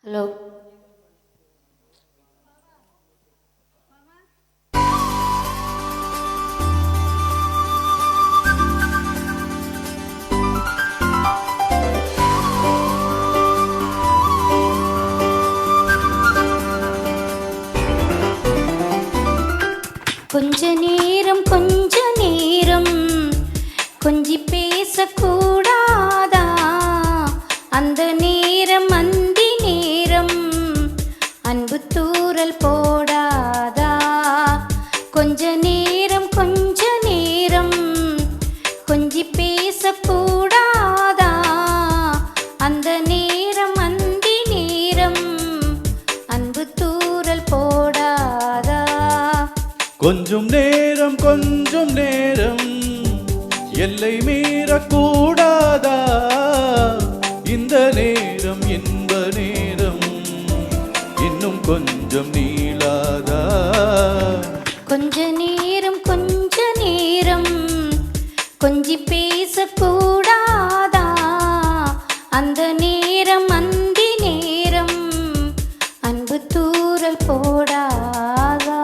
Hello. கொஞ்ச நேரம் கொஞ்சி பேசக்கூடாதா? அந்த நேரம் அந்தி நேரம் அன்பு தூறல் போடாதா? கொஞ்ச நேரம் கொஞ்சி பேசக்கூடாதா? அந்த நேரம் அந்தி நேரம் அன்பு தூறல் போடாதா? கொஞ்சம் நேரம் எல்லை மீறக்கூடாதா? இந்த நேரம் இன்ப நேரம் இன்னும் கொஞ்சம் நீளாதா? கொஞ்ச நேரம் கொஞ்சி பேசக்கூடாதா? அந்த நேரம் அந்தி நேரம் அன்பு தூறல் போடாதா?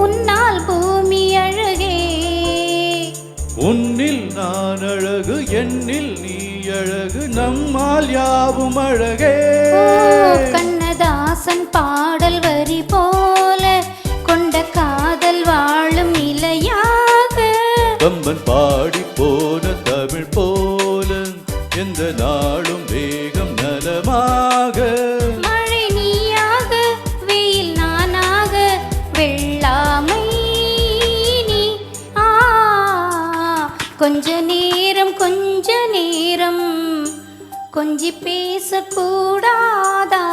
உன்னால் பூமி அழகே, உன்னில் நான் அழகு, என்னில் நீ அழகு, நம்மால் யாவும் அழகே. கண்ணதாசன் பாடல் வரி போல கொண்ட காதல் வாழும் நிலையாக, கம்பன் பாடி போன தமிழ் போல எந்த நாளும் வேகம் நலமாக. மழை நீயாக, வெயில் நானாக, வெள்ளாமை நீ. கொஞ்ச நேரம் கொஞ்சி பேசக்கூடாதா?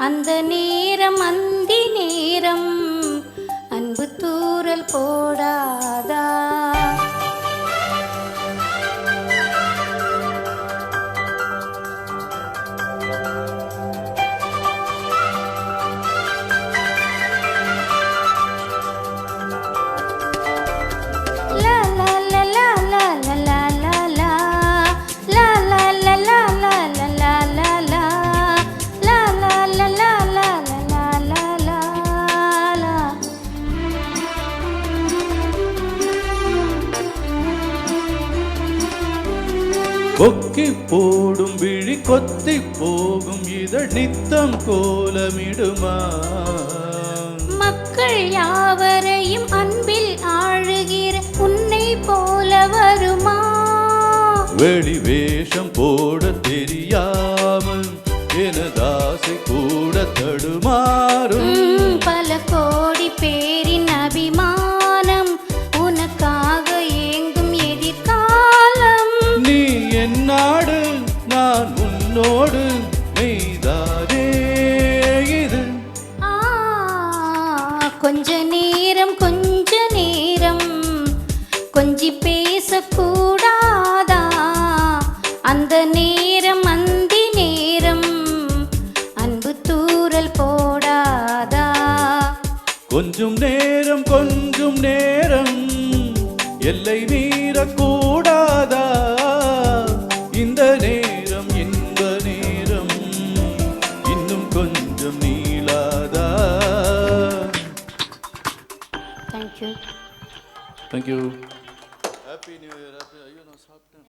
அந்த நேரம் அந்தி நேரம் அன்பு தூறல் போடாதா? கொக்கி போடும் விழி கொத்தி போகும் இதழ் நித்தம் கோலமிடுமா? மக்கள் யாவரையும் அன்பில் ஆழுகிற உன்னை போல வருமா? வெளி வேஷம் போட தெரியாமல் எனதாசை கூட தடுமாறும். பல கோடி பேரின் அபிமானம் உனக்காக ஏங்கும் எதிர்காலம். நீ என் நாடு, நான் உன்னோடு, மெய்தானே இது. கொஞ்ச நேரம் கொஞ்சி பேசக்கூடாதா? அந்த நேரம் அந்தி நேரம் அன்பு தூறல் போடாதா? கொஞ்சம் நேரம் எல்லை மீறக்கூடாதா? இந்த நேரம் இன்ப நேரம் இன்னும் கொஞ்சம் நீளாதா? Thank you. Thank you. Happy new year. ஐயோ நான் சாப்பிட்டேன்.